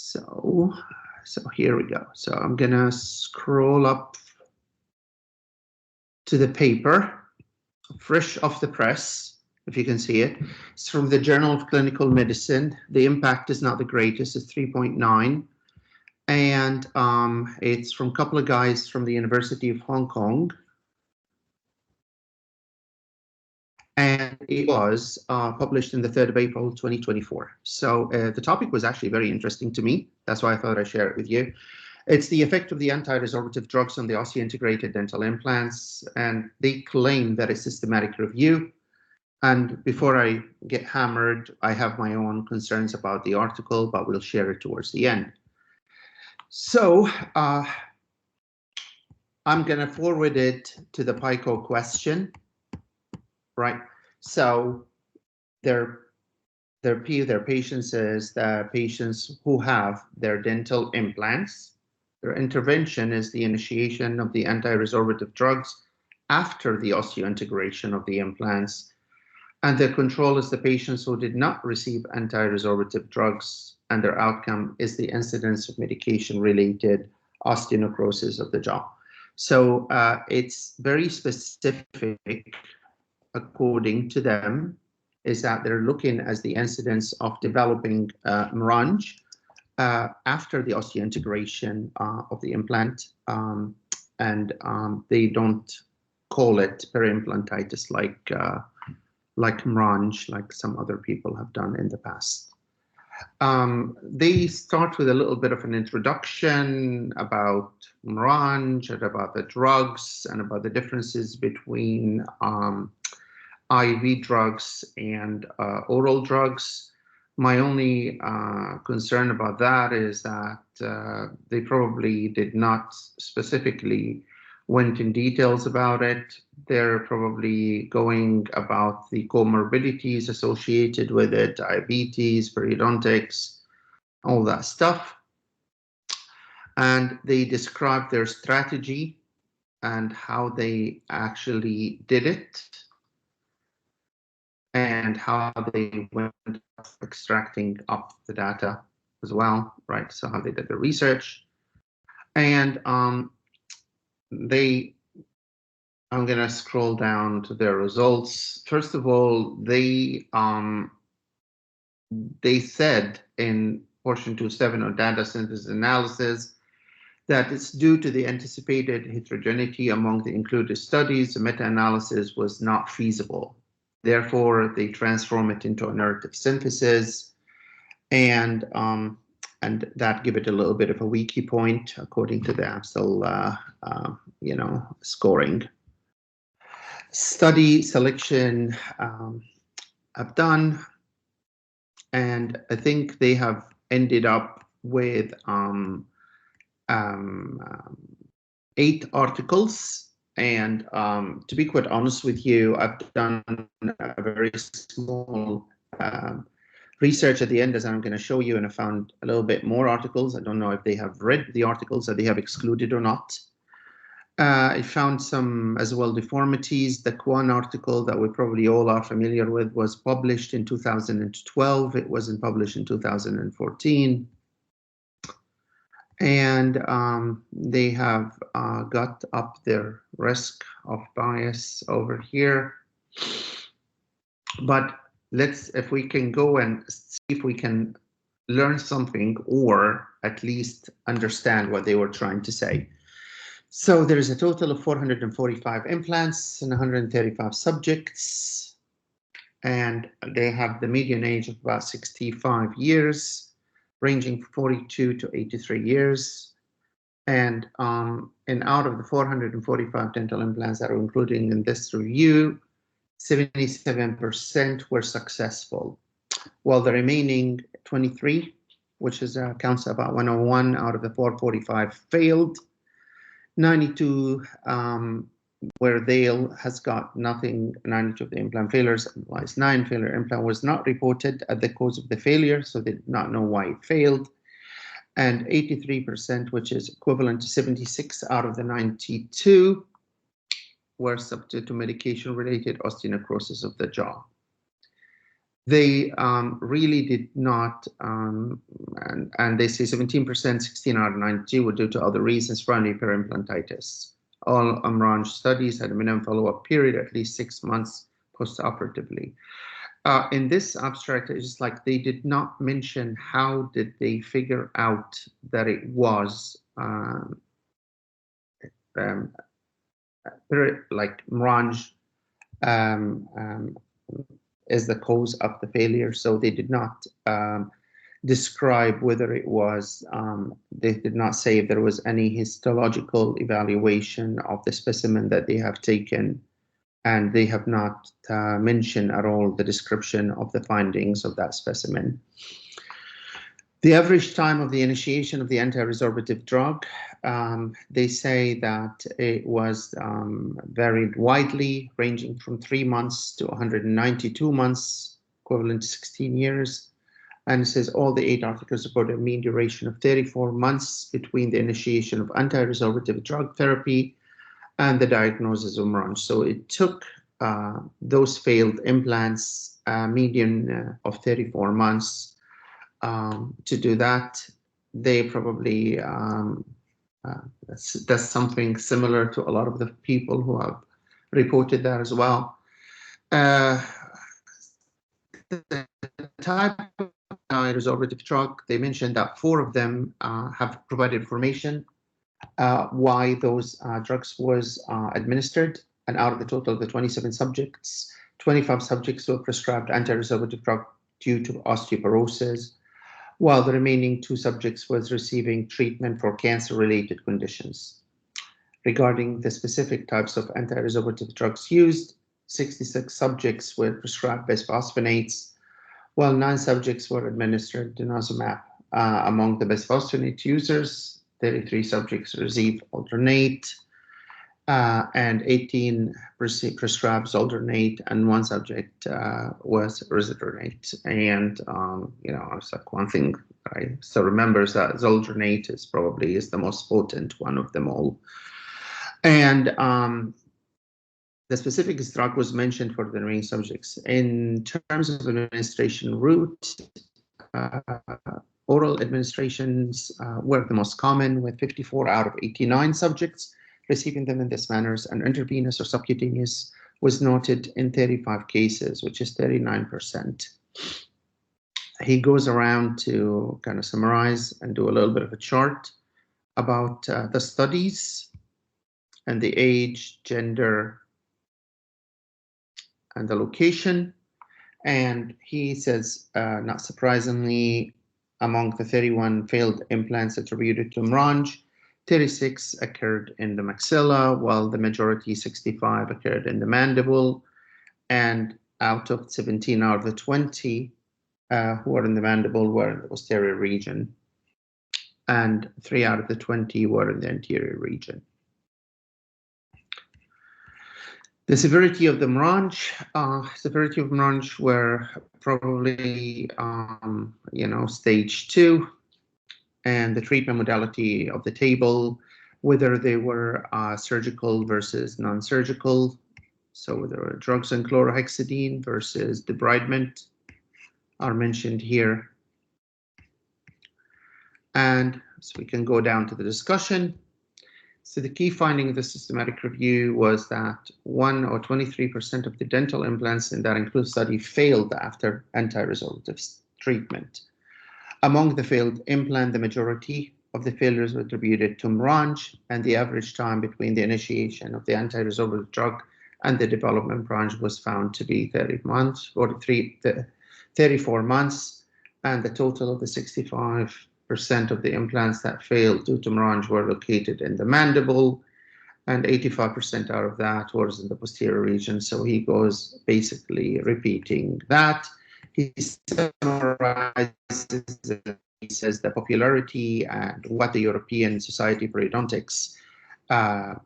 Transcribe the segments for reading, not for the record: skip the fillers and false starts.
So here we go. So I'm gonna scroll up to the paper, fresh off the press, if you can see it. It's from the Journal of Clinical Medicine. The impact is not the greatest, it's 3.9. And it's from a couple of guys from the University of Hong Kong. And it was published in the 3rd of April, 2024. So the topic was actually very interesting to me. That's why I thought I'd share it with you. It's the effect of the antiresorptive drugs on the osseointegrated dental implants, and they claim that a systematic review. And before I get hammered, I have my own concerns about the article, but we'll share it towards the end. So I'm going to forward it to the PICO question, right? So their patients is the patients who have their dental implants. Their intervention is the initiation of the antiresorptive drugs after the osseointegration of the implants. And the control is the patients who did not receive antiresorptive drugs, and their outcome is the incidence of medication-related osteonecrosis of the jaw. So it's very specific, according to them, is that they're looking as the incidence of developing merange after the osseointegration of the implant, and they don't call it periimplantitis like merange, like some other people have done in the past. They start with a little bit of an introduction about merange and about the drugs and about the differences between IV drugs and oral drugs. My only concern about that is that they probably did not specifically went in details about it. They're probably going about the comorbidities associated with it, diabetes, periodontics, all that stuff. And they describe their strategy and how they actually did it, and how they went extracting up the data as well, right? So how they did the research. And I'm gonna scroll down to their results. First of all, they said in portion 2.7 of data synthesis analysis that it's due to the anticipated heterogeneity among the included studies, the meta-analysis was not feasible. Therefore, they transform it into a narrative synthesis, and that give it a little bit of a wiki point according to the APSL, scoring. Study selection I've done, and I think they have ended up with 8 articles. And to be quite honest with you, I've done a very small research at the end, as I'm going to show you, and I found a little bit more articles. I don't know if they have read the articles that they have excluded or not. I found some as well deformities. The Kwan article that we probably all are familiar with was published in 2012. It wasn't published in 2014. And they have got up their risk of bias over here. But if we can go and see if we can learn something, or at least understand what they were trying to say. So there is a total of 445 implants and 135 subjects, and they have the median age of about 65 years, ranging from 42 to 83 years. And out of the 445 dental implants that are included in this review, 77% were successful, while the remaining 23, which is counts about 101 out of the 445, failed. 92 where Dale has got nothing, 92 of the implant failures, otherwise 9 failure implant was not reported at the cause of the failure, so they did not know why it failed. And 83%, which is equivalent to 76 out of the 92, were subject to medication-related osteonecrosis of the jaw. They really did not, and they say 17%, 16 out of 92 were due to other reasons, primarily periimplantitis. All Umranj studies had a minimum follow-up period, at least 6 months post-operatively. In this abstract, it's just like they did not mention how did they figure out that it was like Umranj is the cause of the failure. So they did not describe whether it was, they did not say if there was any histological evaluation of the specimen that they have taken, and they have not mentioned at all the description of the findings of that specimen. The average time of the initiation of the antiresorptive drug, they say that it was varied widely, ranging from 3 months to 192 months, equivalent to 16 years. And it says all the 8 articles report a mean duration of 34 months between the initiation of antiresorptive drug therapy and the diagnosis of Umranj. So it took those failed implants a median of 34 months to do that. They probably, that's something similar to a lot of the people who have reported that as well. The type of antiresorptive drug, they mentioned that 4 of them have provided information why those drugs was administered, and out of the total of the 27 subjects, 25 subjects were prescribed antiresorptive drug due to osteoporosis, while the remaining 2 subjects was receiving treatment for cancer-related conditions. Regarding the specific types of antiresorptive drugs used, 66 subjects were prescribed bisphosphonates, while 9 subjects were administered denosumab. Among the bisphosphonate users, 33 subjects received alternate, and 18 prescribed zoldronate, and 1 subject was risodronate. And you know, it's like one thing I still remember is that zoldronate is probably the most potent one of them all. And the specific drug was mentioned for the remaining subjects. In terms of administration route, oral administrations were the most common, with 54 out of 89 subjects receiving them in this manner, and intravenous or subcutaneous was noted in 35 cases, which is 39%. He goes around to kind of summarize and do a little bit of a chart about the studies and the age, gender, and the location. And he says, not surprisingly, among the 31 failed implants attributed to Umranj, 36 occurred in the maxilla, while the majority, 65, occurred in the mandible. And out of 17 out of the 20 who were in the mandible were in the posterior region, and 3 out of the 20 were in the anterior region. The severity of the Umranj were probably, you know, stage 2, and the treatment modality of the table, whether they were surgical versus non-surgical. So there were drugs and chlorhexidine versus debridement are mentioned here. And so we can go down to the discussion. So the key finding of the systematic review was that 23% of the dental implants in that inclusive study failed after antiresorptive treatment. Among the failed implant, the majority of the failures were attributed to Umranj, and the average time between the initiation of the antiresorptive drug and the development branch was found to be 30 months, 34 months, and the total of the 65% of the implants that failed due to Umranj were located in the mandible, and 85% out of that was in the posterior region. So he goes basically repeating that. He summarizes, he says the popularity and what the European Society for Periodontics are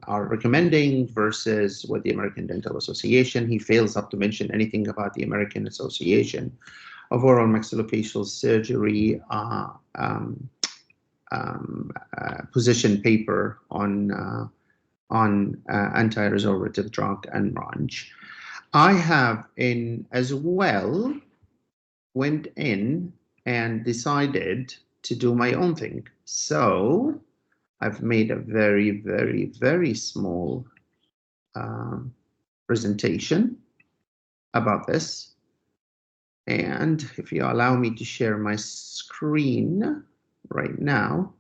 recommending versus what the American Dental Association. He fails up to mention anything about the American Association of Oral Maxillofacial Surgery position paper on antiresorptive drug and Umranj. I have in as well went in and decided to do my own thing. So I've made a very, very, very small presentation about this. And if you allow me to share my screen right now,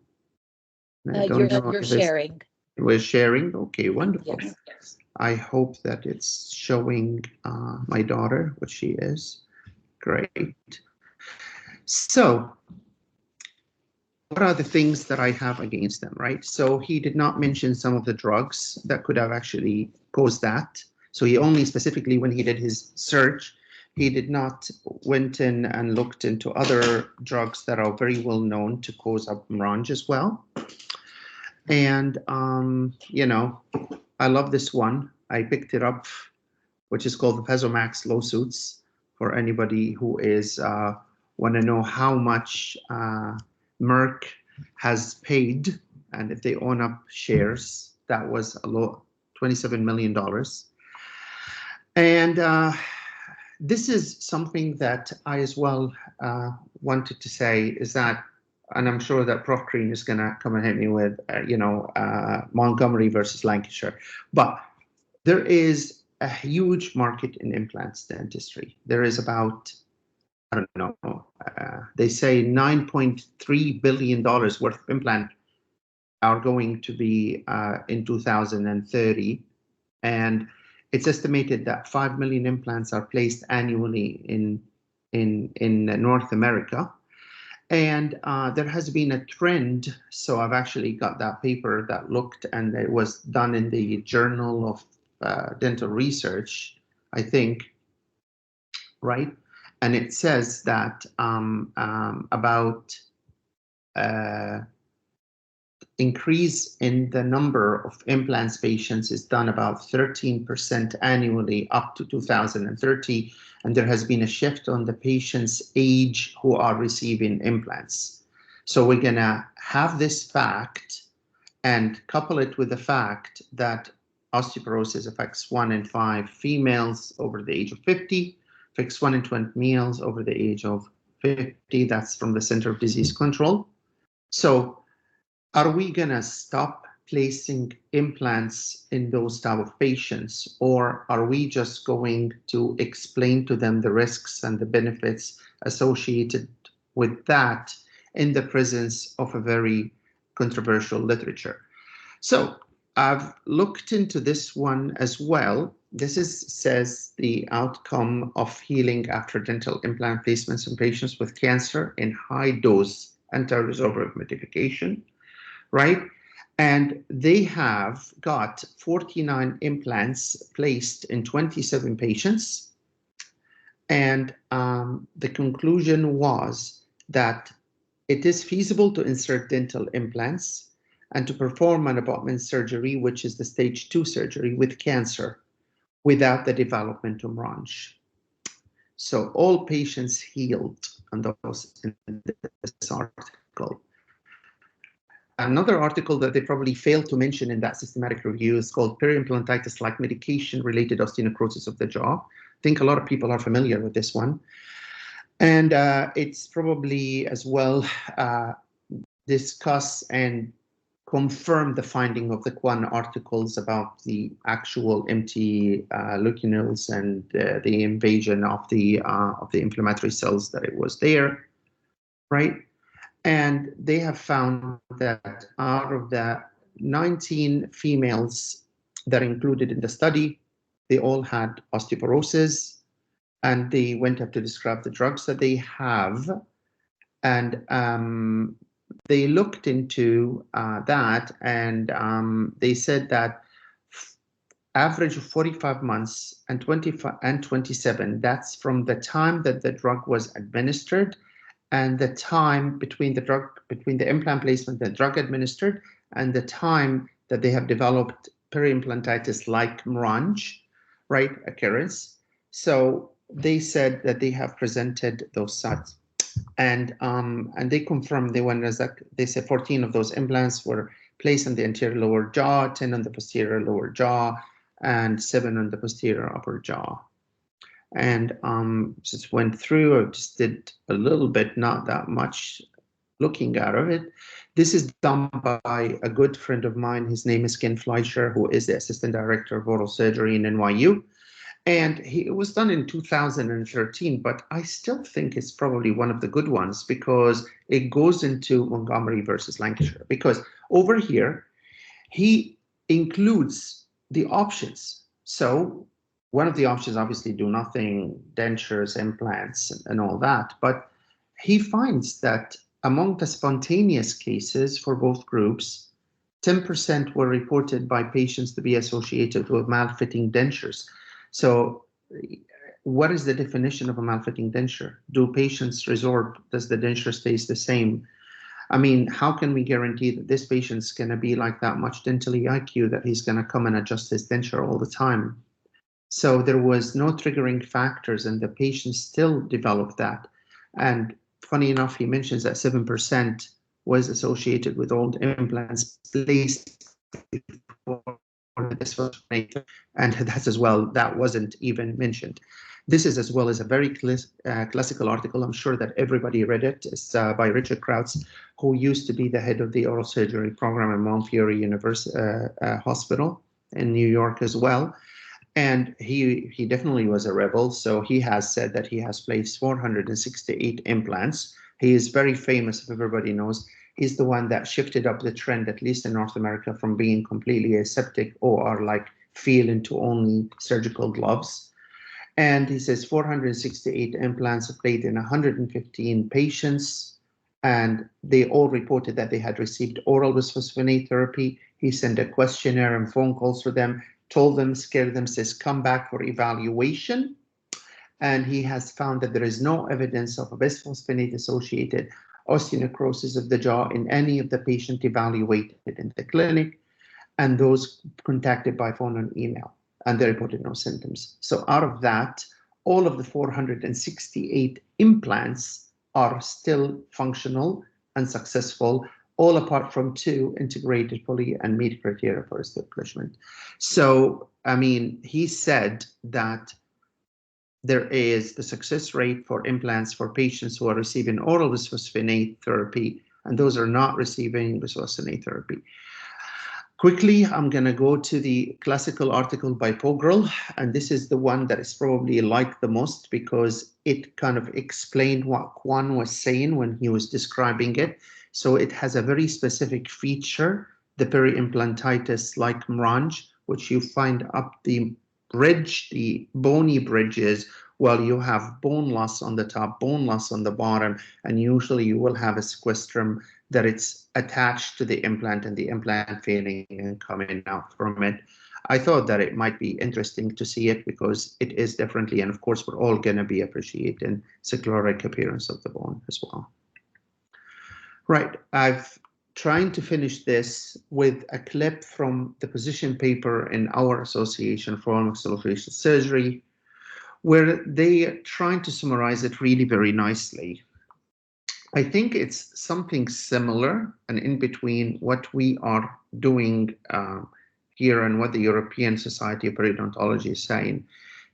I don't know You're if sharing. we're sharing. Okay, wonderful. Yes. I hope that it's showing my daughter, what she is. Great. So what are the things that I have against them, right? So he did not mention some of the drugs that could have actually caused that. So he only specifically, when he did his search, he did not went in and looked into other drugs that are very well known to cause hemorrhage as well. And, you know, I love this one. I picked it up, which is called the Pesomax lawsuits, for anybody who is want to know how much Merck has paid, and if they own up shares, that was a lot, $27 million. And this is something that I as well wanted to say is that, and I'm sure that Prof. Green is going to come and hit me with, Montgomery versus Lancashire, but there is a huge market in implants dentistry. There is about, I don't know, they say $9.3 billion worth of implant are going to be in 2030. And it's estimated that 5 million implants are placed annually in North America. And there has been a trend. So I've actually got that paper that looked, and it was done in the Journal of Dental Research, I think, right? And it says that about increase in the number of implants patients is done about 13% annually up to 2030. And there has been a shift on the patient's age who are receiving implants. So we're going to have this fact and couple it with the fact that osteoporosis affects 1 in 5 females over the age of 50, affects 1 in 20 males over the age of 50. That's from the Center of Disease Control. So are we going to stop placing implants in those type of patients, or are we just going to explain to them the risks and the benefits associated with that in the presence of a very controversial literature? So I've looked into this one as well. This says the outcome of healing after dental implant placements in patients with cancer in high dose antiresorptive medication, right? And they have got 49 implants placed in 27 patients. And the conclusion was that it is feasible to insert dental implants and to perform an abutment surgery, which is the stage 2 surgery with cancer, without the development of hemorrhage. So all patients healed on those in this article. Another article that they probably failed to mention in that systematic review is called Periimplantitis-like Medication-Related Osteonecrosis of the Jaw. I think a lot of people are familiar with this one. And it's probably as well discuss and confirm the finding of the Kwan articles about the actual empty leukinils and the invasion of the inflammatory cells, that it was there, right? And they have found that out of the 19 females that are included in the study, they all had osteoporosis, and they went up to describe the drugs that they have. And they looked into that, and they said that average of 45 months and 25 and 27, that's from the time that the drug was administered and the time between the implant placement, the drug administered, and the time that they have developed periimplantitis-like hemorrhage, right, occurrence. So they said that they have presented those sites, and they confirmed they said 14 of those implants were placed on the anterior lower jaw, 10 on the posterior lower jaw, and 7 on the posterior upper jaw. And just went through, I just did a little bit, not that much looking out of it. This is done by a good friend of mine. His name is Ken Fleischer, who is the assistant director of oral surgery in NYU. And it was done in 2013, but I still think it's probably one of the good ones because it goes into Montgomery versus Lancashire. Because over here, he includes the options. So one of the options, obviously, do nothing, dentures, implants, and all that. But he finds that among the spontaneous cases for both groups, 10% were reported by patients to be associated with malfitting dentures. So what is the definition of a malfitting denture? Do patients resorb? Does the denture stays the same? I mean, how can we guarantee that this patient's going to be like that much dentally IQ that he's going to come and adjust his denture all the time? So there was no triggering factors and the patient still developed that. And funny enough, he mentions that 7% was associated with old implants placed before this was made. And that's as well, that wasn't even mentioned. This is as well as a very classical article. I'm sure that everybody read it. It's by Richard Krautz, who used to be the head of the oral surgery program at Montefiore University Hospital in New York as well. And he definitely was a rebel. So he has said that he has placed 468 implants. He is very famous, if everybody knows. He's the one that shifted up the trend, at least in North America, from being completely aseptic or like feel into only surgical gloves. And he says 468 implants are placed in 115 patients, and they all reported that they had received oral bisphosphonate therapy. He sent a questionnaire and phone calls for them, told them, scared them, says, come back for evaluation. And he has found that there is no evidence of a bisphosphonate-associated osteonecrosis of the jaw in any of the patients evaluated in the clinic and those contacted by phone and email, and they reported no symptoms. So out of that, all of the 468 implants are still functional and successful, all apart from 2 integrated fully and meet criteria for establishment. So, I mean, he said that there is the success rate for implants for patients who are receiving oral bisphosphonate therapy, and those are not receiving bisphosphonate therapy. Quickly, I'm going to go to the classical article by Pogrel, and this is the one that is probably liked the most because it kind of explained what Kwan was saying when he was describing it. So it has a very specific feature, the peri-implantitis-like merange, which you find up the bridge, the bony bridges, while you have bone loss on the top, bone loss on the bottom, and usually you will have a sequestrum that it's attached to the implant and the implant failing and coming out from it. I thought that it might be interesting to see it because it is differently, and of course we're all going to be appreciating sclerotic appearance of the bone as well. Right, I've trying to finish this with a clip from the position paper in our Association for Maxillofacial Surgery, where they are trying to summarize it really very nicely. I think it's something similar and in between what we are doing here and what the European Society of Periodontology is saying.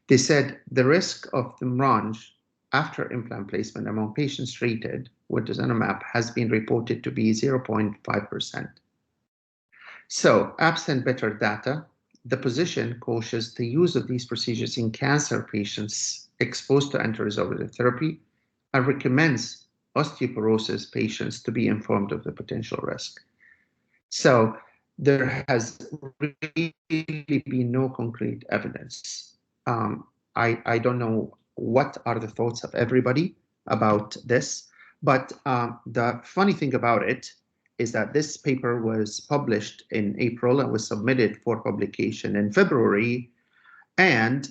They said the risk of the merange after implant placement among patients treated with donanemab has been reported to be 0.5%. So, absent better data, the position cautions the use of these procedures in cancer patients exposed to antiresorptive therapy and recommends osteoporosis patients to be informed of the potential risk. So there has really been no concrete evidence. I don't know what are the thoughts of everybody about this, but the funny thing about it is that this paper was published in April and was submitted for publication in February, and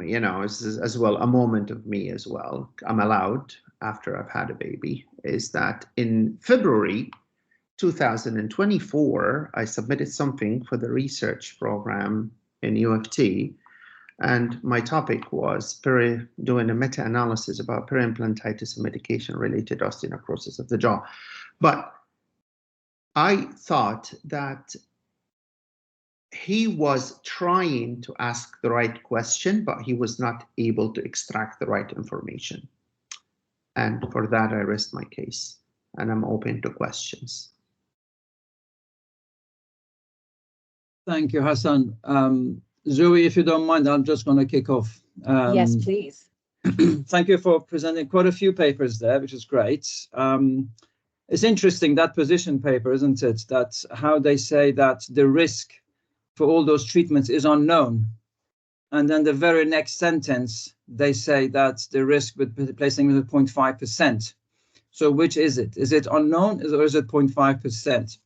you know, as well a moment of me as well. I'm allowed after I've had a baby is that in February 2024, I submitted something for the research program in UFT, and my topic was doing a meta-analysis about peri-implantitis and medication-related osteonecrosis of the jaw. But I thought that he was trying to ask the right question, but he was not able to extract the right information. And for that, I rest my case, and I'm open to questions. Thank you, Hassan. Zoe, if you don't mind, I'm just going to kick off. Yes, please. Thank you for presenting quite a few papers there, which is great. It's interesting, that position paper, isn't it? That's how they say that the risk for all those treatments is unknown. And then the very next sentence, they say that the risk with placing is 0.5%. So which is it? Is it unknown or is it 0.5%?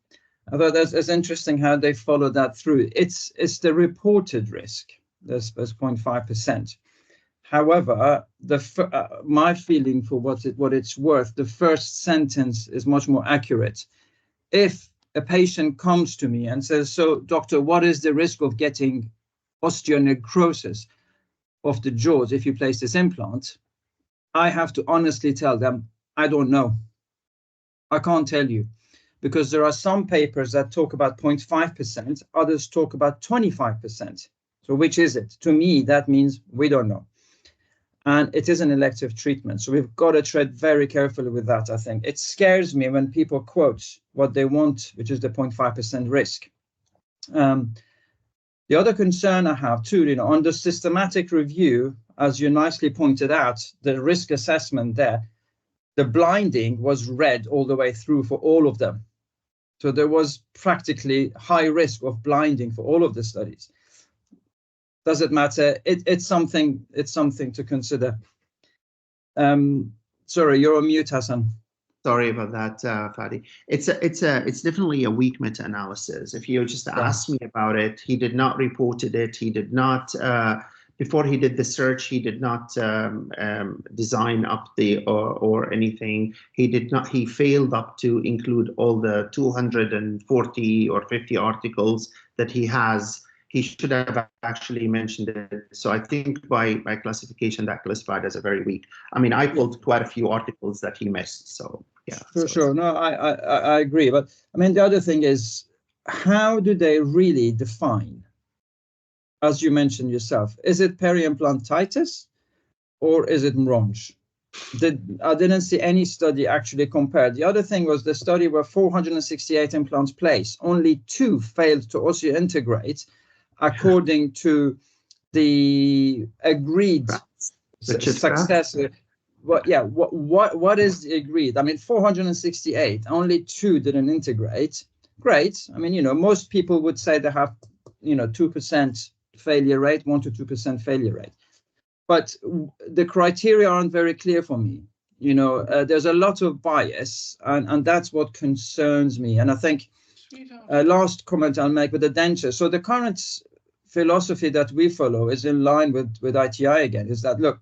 I thought that's interesting how they follow that through. It's the reported risk, that's 0.5%. However, my feeling for what it's worth, the first sentence is much more accurate. If a patient comes to me and says, so doctor, what is the risk of getting osteonecrosis of the jaws if you place this implant? I have to honestly tell them, I don't know. I can't tell you, because there are some papers that talk about 0.5%, others talk about 25%. So which is it? To me, that means we don't know. And it is an elective treatment. So we've got to tread very carefully with that, I think. It scares me when people quote what they want, which is the 0.5% risk. The other concern I have too, on the systematic review, as you nicely pointed out, the risk assessment there, the blinding was red all the way through for all of them. So there was practically high risk of blinding for all of the studies. Does it matter? It's something to consider. Sorry, you're on mute, Hassan. Sorry about that, Fadi. It's definitely a weak meta-analysis. If you just asked me about it, he did not reported it. He did not before he did the search. He did not design up the or anything. He did not. He failed up to include all the 240 or 50 articles that he has. He should have actually mentioned it. So I think by classification, that classified as a very weak. I mean, I pulled quite a few articles that he missed. So yeah. For sure. No, I agree. But I mean, the other thing is, how do they really define, as you mentioned yourself, is it peri-implantitis or is it Mronge? I didn't see any study actually compared. The other thing was the study where 468 implants placed, only 2 failed to osseointegrate, according to the agreed success. What is the agreed? I mean, 468, only 2 didn't integrate. Great. I mean, most people would say they have, 2% failure rate, 1 to 2% failure rate. But the criteria aren't very clear for me. There's a lot of bias, and that's what concerns me. And I think last comment I'll make with the denture. So the current philosophy that we follow is in line with ITI again, is that, look,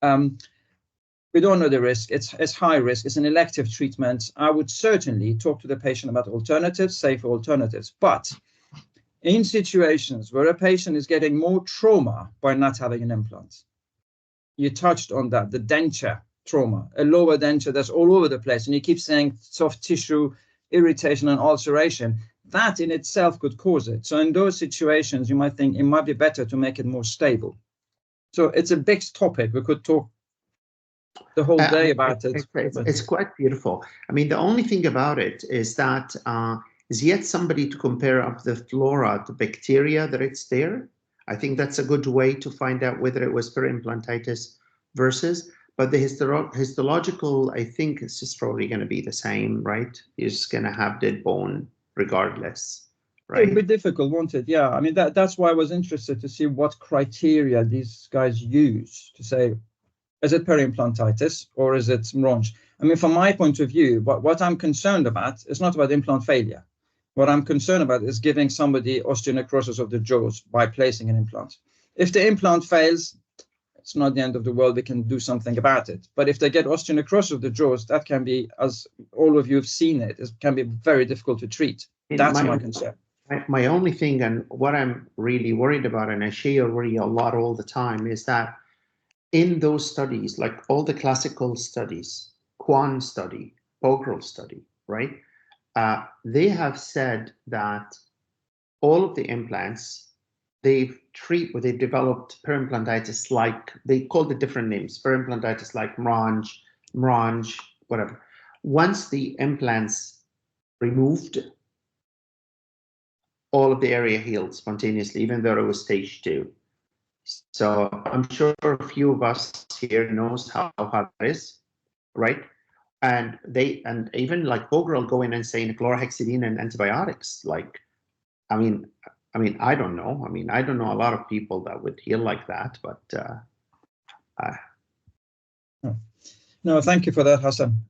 we don't know the risk. It's high risk. It's an elective treatment. I would certainly talk to the patient about alternatives, safer alternatives. But in situations where a patient is getting more trauma by not having an implant, you touched on that, the denture trauma, a lower denture that's all over the place, and you keep saying soft tissue, irritation and ulceration, that in itself could cause it. So in those situations, you might think it might be better to make it more stable. So it's a big topic. We could talk the whole day about it. It's quite beautiful. I mean, the only thing about it is that is yet somebody to compare up the flora, the bacteria that it's there. I think that's a good way to find out whether it was peri-implantitis versus, but the histological, I think it's just probably going to be the same, right? You're just going to have dead bone regardless, right? It'll be difficult, won't it? Yeah, I mean, that's why I was interested to see what criteria these guys use to say, is it peri-implantitis or is it Mronge? I mean, from my point of view, what I'm concerned about is not about implant failure. What I'm concerned about is giving somebody osteonecrosis of the jaws by placing an implant. If the implant fails, it's not the end of the world. We can do something about it. But if they get osteonecrosis of the jaws, that can be, as all of you have seen it can be very difficult to treat. That's my concern. My only thing, and what I'm really worried about, and I share worry a lot all the time, is that in those studies, like all the classical studies, Quan study, Pockrell study, right? They have said that all of the implants, they've developed periimplantitis, like they called it different names, periimplantitis like Mrange, whatever. Once the implants removed, all of the area healed spontaneously, even though it was stage 2. So I'm sure a few of us here knows how hard that is, right? And even like Boger will go in and say chlorhexidine and antibiotics. Like, I mean, I don't know. I don't know a lot of people that would heal like that, but no, thank you for that, Hassan.